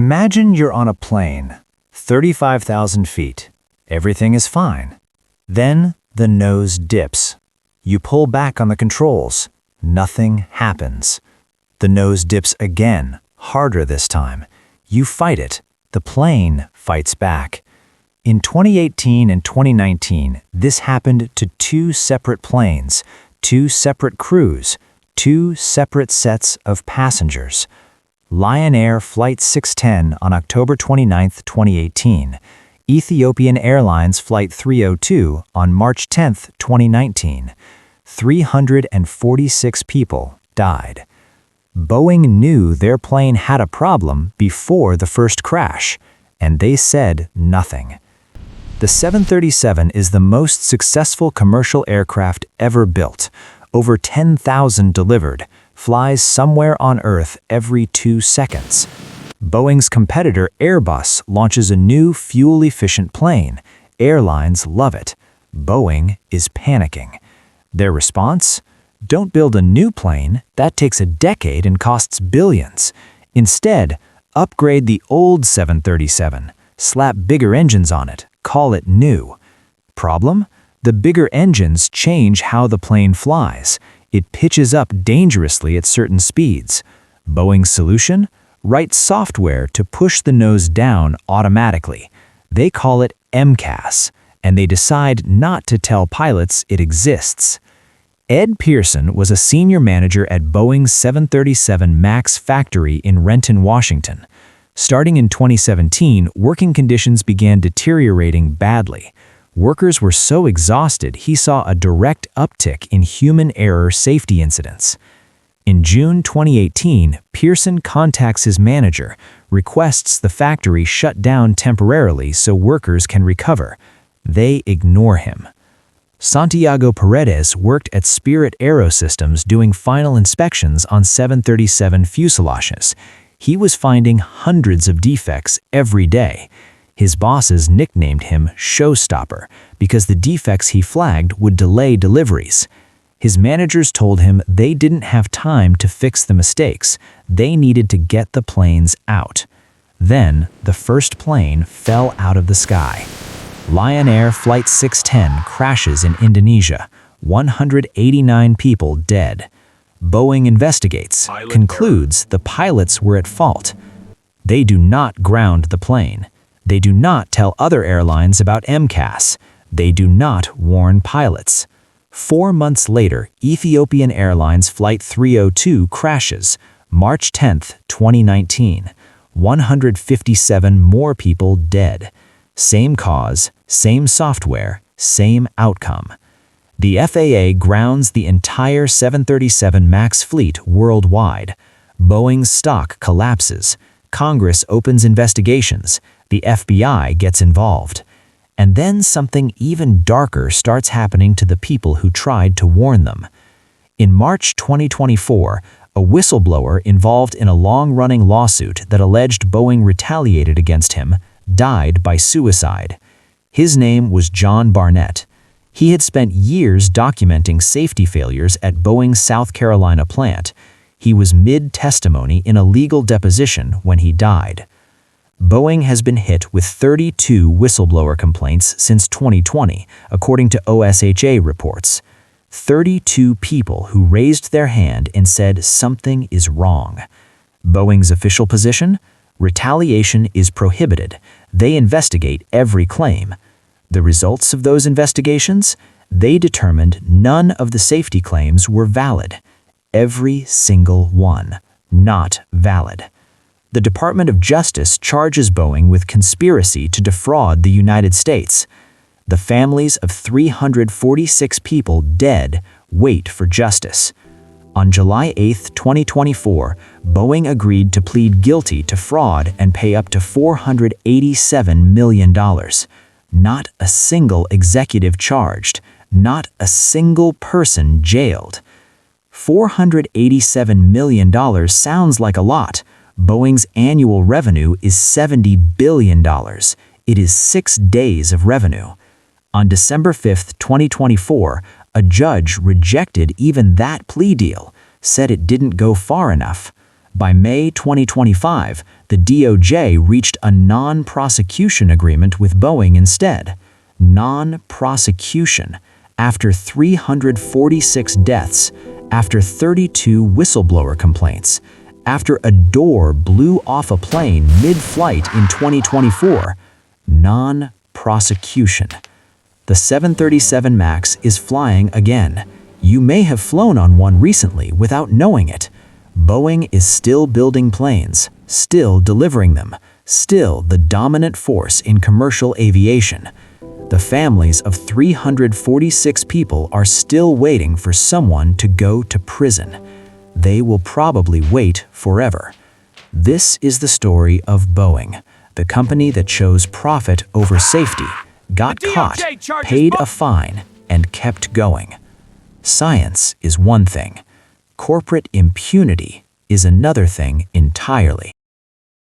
Imagine you're on a plane, 35,000 feet. Everything is fine. Then the nose dips. You pull back on the controls. Nothing happens. The nose dips again, harder this time. You fight it. The plane fights back. In 2018 and 2019, this happened to two separate planes, two separate crews, two separate sets of passengers. Lion Air Flight 610 on October 29, 2018. Ethiopian Airlines Flight 302 on March 10, 2019. 346 people died. Boeing knew their plane had a problem before the first crash, and they said nothing. The 737 is the most successful commercial aircraft ever built, over 10,000 delivered, flies somewhere on Earth every 2 seconds. Boeing's competitor Airbus launches a new fuel-efficient plane. Airlines love it. Boeing is panicking. Their response? Don't build a new plane, that takes a decade and costs billions. Instead, upgrade the old 737, slap bigger engines on it, call it new. Problem? The bigger engines change how the plane flies. It pitches up dangerously at certain speeds. Boeing's solution? Write software to push the nose down automatically. They call it MCAS, and they decide not to tell pilots it exists. Ed Pearson was a senior manager at Boeing's 737 MAX factory in Renton, Washington. Starting in 2017, working conditions began deteriorating badly. Workers were so exhausted he saw a direct uptick in human error safety incidents. In June 2018, Pearson contacts his manager, requests the factory shut down temporarily so workers can recover. They ignore him. Santiago Paredes worked at Spirit Aerosystems doing final inspections on 737 fuselages. He was finding hundreds of defects every day. His bosses nicknamed him Showstopper because the defects he flagged would delay deliveries. His managers told him they didn't have time to fix the mistakes. They needed to get the planes out. Then, the first plane fell out of the sky. Lion Air Flight 610 crashes in Indonesia. 189 people dead. Boeing investigates, concludes the pilots were at fault. They do not ground the plane. They do not tell other airlines about MCAS. They do not warn pilots. 4 months later, Ethiopian Airlines Flight 302 crashes, March 10, 2019. 157 more people dead. Same cause, same software, same outcome. The FAA grounds the entire 737 MAX fleet worldwide. Boeing's stock collapses. Congress opens investigations. The FBI gets involved. And then something even darker starts happening to the people who tried to warn them. In March 2024, a whistleblower involved in a long-running lawsuit that alleged Boeing retaliated against him died by suicide. His name was John Barnett. He had spent years documenting safety failures at Boeing's South Carolina plant. He was mid-testimony in a legal deposition when he died. Boeing has been hit with 32 whistleblower complaints since 2020, according to OSHA reports. 32 people who raised their hand and said something is wrong. Boeing's official position? Retaliation is prohibited. They investigate every claim. The results of those investigations? They determined none of the safety claims were valid. Every single one, not valid. The Department of Justice charges Boeing with conspiracy to defraud the United States. The families of 346 people dead wait for justice. On July 8, 2024, Boeing agreed to plead guilty to fraud and pay up to $487 million. Not a single executive charged, not a single person jailed. $487 million sounds like a lot. Boeing's annual revenue is $70 billion. It is 6 days of revenue. On December 5, 2024, a judge rejected even that plea deal, said it didn't go far enough. By May 2025, the DOJ reached a non-prosecution agreement with Boeing instead. Non-prosecution. After 346 deaths, after 32 whistleblower complaints, after a door blew off a plane mid-flight in 2024, non-prosecution. The 737 MAX is flying again. You may have flown on one recently without knowing it. Boeing is still building planes, still delivering them, still the dominant force in commercial aviation. The families of 346 people are still waiting for someone to go to prison. They will probably wait forever. This is the story of Boeing, the company that chose profit over safety, got caught, paid a fine, and kept going. Science is one thing. Corporate impunity is another thing entirely.